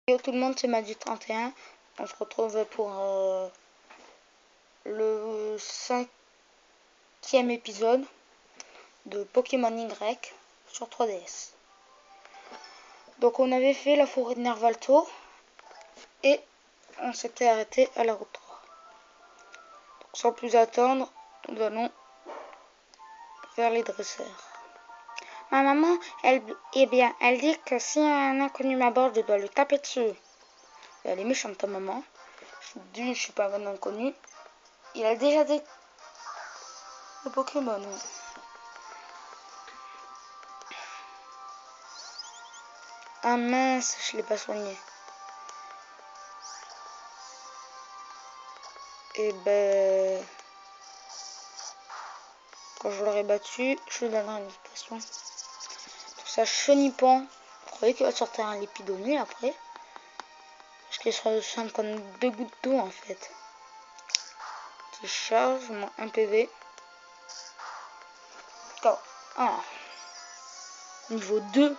Yo tout le monde, c'est Madi 31. On se retrouve pour le 5e épisode de Pokémon Y sur 3DS. Donc on avait fait la forêt de Nervalto et on s'était arrêté à la route 3. Donc sans plus attendre, nous allons vers les dresseurs. Ma maman, elle dit que si un inconnu m'aborde, je dois lui taper dessus. Elle est méchante ta maman. Je suis pas un inconnu. Il a déjà des Pokémon. Ah mince, je l'ai pas soigné. Et ben, quand je l'aurai battu, je lui donnerai une expression. Tout ça chenipan. Vous croyez qu'il va sortir un Lépidonné après? Parce qu'il sera simple comme 2 gouttes d'eau en fait. Qui charge, moins 1 PV. Oh. Ah. Niveau 2.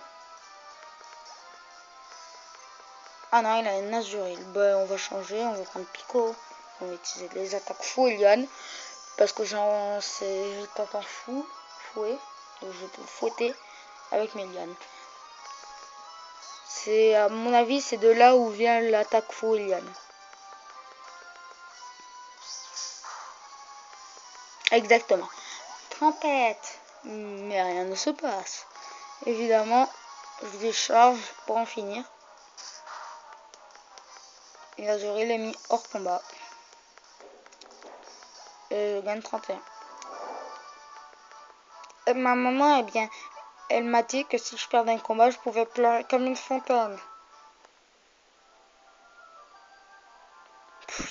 Ah non, il a une Azuril. Ben, on va changer, on va prendre Pico. On va utiliser les attaques fou et liane. Parce que j'ai t'entends fouet. Donc je peux fouetter avec mes lianes. C'est, à mon avis, c'est de là où vient l'attaque fou et liane. Exactement. Tempête. Mais rien ne se passe. Évidemment, je décharge pour en finir. Et Azuril est mis hors combat. Et je gagne 31. Et ma maman, eh bien, elle m'a dit que si je perdais un combat, je pouvais pleurer comme une fontaine.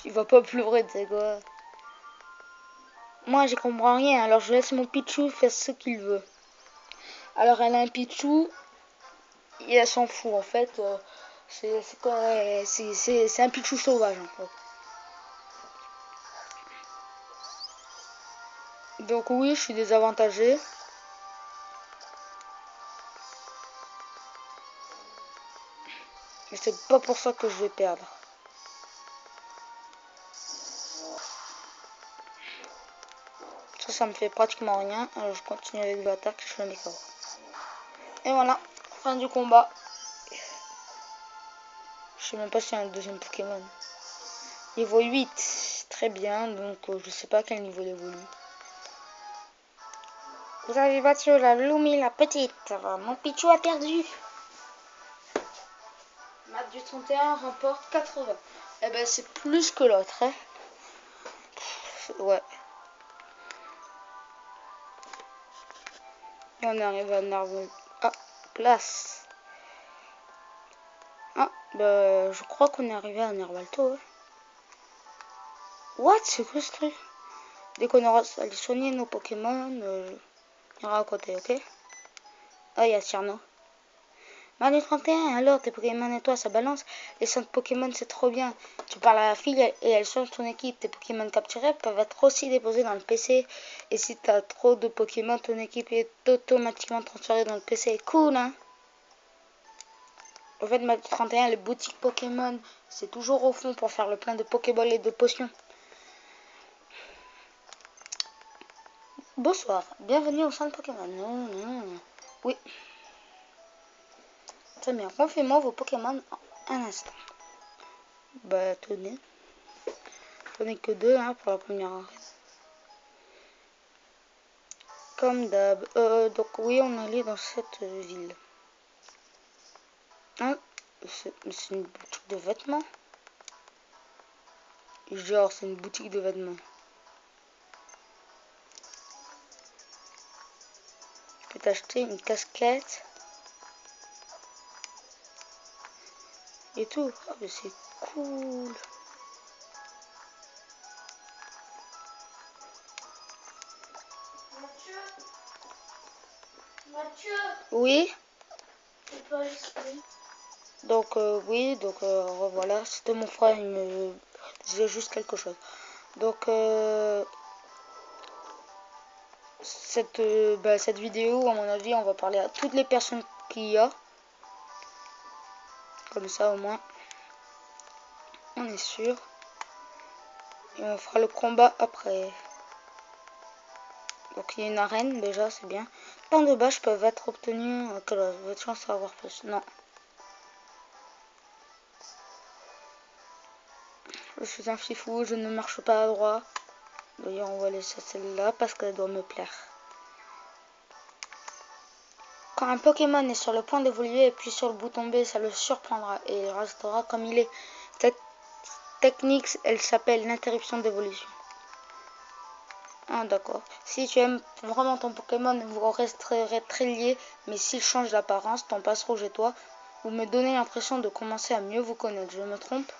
Il va pas pleurer, tu sais quoi. Moi, j'y comprends rien, alors je laisse mon Pichou faire ce qu'il veut. Alors, elle a un Pichou, et elle s'en fout, en fait. C'est un Pichou sauvage, en fait. Donc oui, je suis désavantagé. Mais c'est pas pour ça que je vais perdre. Ça me fait pratiquement rien. Alors je continue avec l'attaque, je fais mes KO. Et voilà, fin du combat. Je sais même pas s'il y a un deuxième Pokémon. Niveau 8, très bien. Donc je sais pas à quel niveau il évolue. Vous avez battu la Lumi la petite. Mon Pichou a perdu. Mat du 31 remporte 80. Eh ben c'est plus que l'autre. Hein. Ouais. Et on arrive à Nerval. Ah, place. Ah, bah je crois qu'on est arrivé à Nervalto. Hein. What? C'est quoi ce truc? Dès qu'on aura allé soigner nos Pokémon, on ira à côté, ok? Ah, il y a Tierno. Manu 31, alors tes Pokémon et toi, ça balance. Les 5 Pokémon, c'est trop bien. Tu parles à la fille et elle change ton équipe. Tes Pokémon capturés peuvent être aussi déposés dans le PC. Et si t'as trop de Pokémon, ton équipe est automatiquement transférée dans le PC. Cool, hein? En fait, Manu 31, les boutiques Pokémon, c'est toujours au fond pour faire le plein de Pokéball et de potions. Bonsoir, bienvenue au centre Pokémon. Oui. Très bien, confirmez-moi vos Pokémon en un instant. Bah, tenez. J'en ai que 2 hein, pour la première arène. Comme d'hab. Donc oui, on est allé dans cette ville. Hein, c'est une boutique de vêtements. Genre, c'est une boutique de vêtements. Tu peux t'acheter une casquette. Et tout. Oh, mais c'est cool. Mathieu. Oui. Donc oui, donc voilà, c'était mon frère, il me disait juste quelque chose. Donc cette vidéo, à mon avis, on va parler à toutes les personnes qu'il y a. Comme ça au moins. On est sûr. Et on fera le combat après. Donc il y a une arène déjà, c'est bien. Tant de bâches peuvent être obtenues. Votre chance à avoir plus. Non. Je suis un fifou, je ne marche pas à droite. D'ailleurs, on va laisser celle-là parce qu'elle doit me plaire. Quand un Pokémon est sur le point d'évoluer, appuie sur le bouton B, ça le surprendra et il restera comme il est. Cette technique, elle s'appelle l'interruption d'évolution. Ah d'accord. Si tu aimes vraiment ton Pokémon, vous resterez très liés, mais s'il change d'apparence, ton passe rouge et toi, vous me donnez l'impression de commencer à mieux vous connaître. Je me trompe?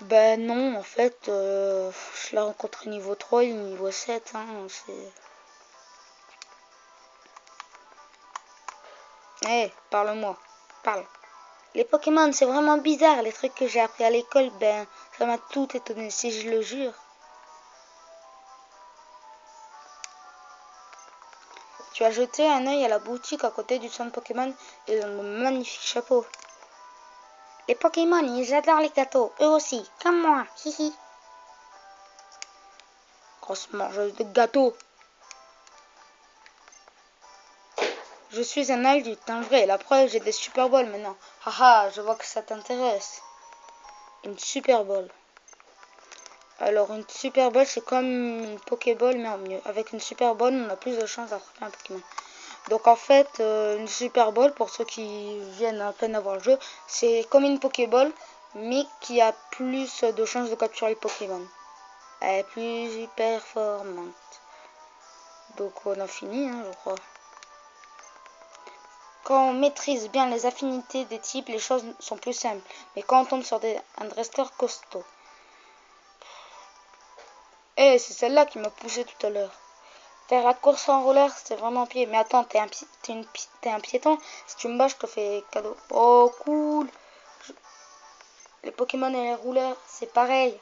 Ben non, en fait, je l'ai rencontré niveau 3 et niveau 7, hein, c'est... Hé, parle-moi, parle. Les Pokémon, c'est vraiment bizarre, les trucs que j'ai appris à l'école, ben, ça m'a tout étonné, si je le jure. Tu as jeté un œil à la boutique à côté du centre Pokémon et dans de magnifiques chapeaux. Les Pokémon, ils adorent les gâteaux, eux aussi, comme moi, hihi. Grosse mangeuse de gâteaux. Je suis un adulte, un vrai, la preuve, j'ai des Super Balls maintenant. Haha, je vois que ça t'intéresse. Une Super Ball. Alors, une Super Ball, c'est comme une Pokéball, mais en mieux. Avec une Super Ball, on a plus de chances d'attraper un Pokémon. Donc, en fait, une Super Ball, pour ceux qui viennent à peine avoir le jeu, c'est comme une Pokéball, mais qui a plus de chances de capturer le Pokémon. Elle est plus performante. Donc, on a fini, hein, je crois. Quand on maîtrise bien les affinités des types, les choses sont plus simples. Mais quand on tombe sur un dresseur costaud. Eh, c'est celle-là qui m'a poussé tout à l'heure. Faire la course en roller, c'est vraiment pied. Mais attends, t'es un piéton. Si tu me bats, je te fais cadeau. Oh, cool. Les Pokémon et les rouleurs, c'est pareil.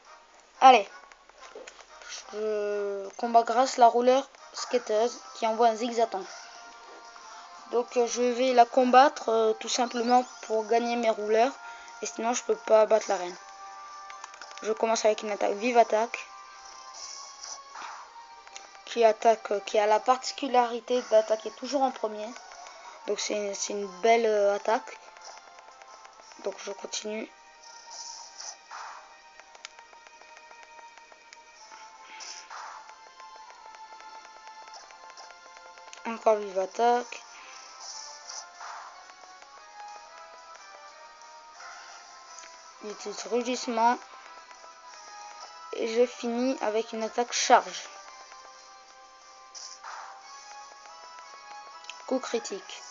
Allez. Je combat grâce la rouleur skateuse qui envoie un zigzaton. Donc je vais la combattre tout simplement pour gagner mes rouleurs. Et sinon je peux pas battre la reine. Je commence avec une attaque vive attaque. Qui a la particularité d'attaquer toujours en premier. Donc c'est une belle attaque. Donc je continue. Encore vive attaque. Il utilise rugissement. Et je finis avec une attaque charge. Coup critique.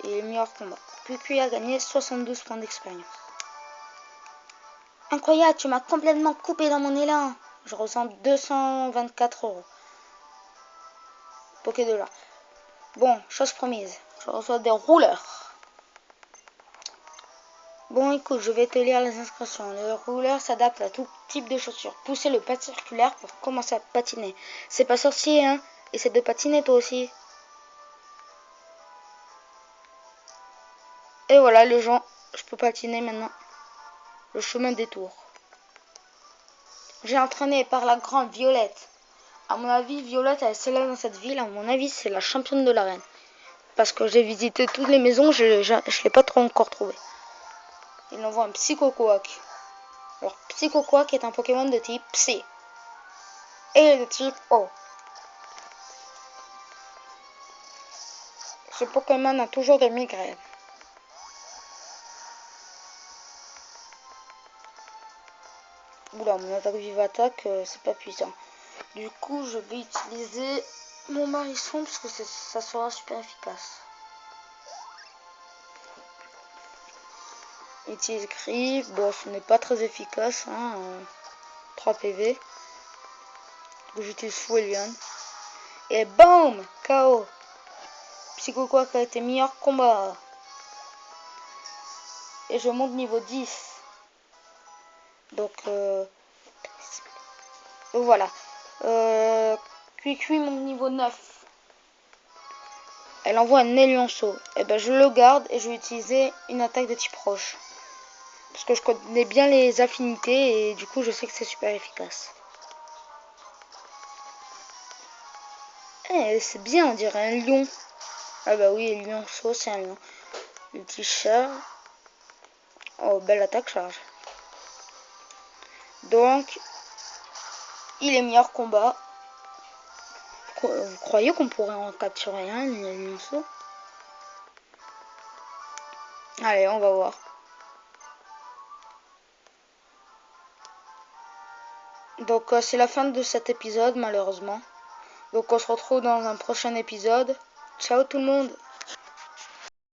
Et meilleur combat. Puis a gagné 72 points d'expérience. Incroyable, tu m'as complètement coupé dans mon élan. Je ressens 224 €. Pokédollar. Bon, chose promise. Je reçois des rouleurs. Bon, écoute, je vais te lire les instructions. Le rouleur s'adapte à tout type de chaussures. Poussez le pas circulaire pour commencer à patiner. C'est pas sorcier, hein? Essaie de patiner toi aussi. Et voilà, les gens, je peux patiner maintenant. Le chemin détour. J'ai entraîné par la grande Violette. À mon avis, Violette, elle est celle-là dans cette ville. À mon avis, c'est la championne de l'arène. Parce que j'ai visité toutes les maisons, je ne l'ai pas trop encore trouvé. Il envoie un Psycho-Quack. Alors, Psycho-Quack est un Pokémon de type Psy. Et de type O. Ce Pokémon a toujours des migraines. Oula, mon attaque vive attaque, c'est pas puissant. Du coup, je vais utiliser mon Marisson parce que ça sera super efficace. Utilise cri, bon, ce n'est pas très efficace, hein, 3 PV. Donc j'utilise Fouelion. Et boum, KO. Psycho-Quack a été meilleur combat. Et je monte niveau 10. Donc voilà. Cui mon niveau 9. Elle envoie un Élionceau. Et ben je le garde et je vais utiliser une attaque de type roche. Parce que je connais bien les affinités et du coup je sais que c'est super efficace. Eh, c'est bien, on dirait un lion. Ah bah oui, le lionceau, c'est un lion. Le petit chat. Oh, belle attaque charge. Donc, il est meilleur combat. Vous croyez qu'on pourrait en capturer un, le lionceau? Allez, on va voir. Donc, c'est la fin de cet épisode, malheureusement. Donc, on se retrouve dans un prochain épisode. Ciao tout le monde!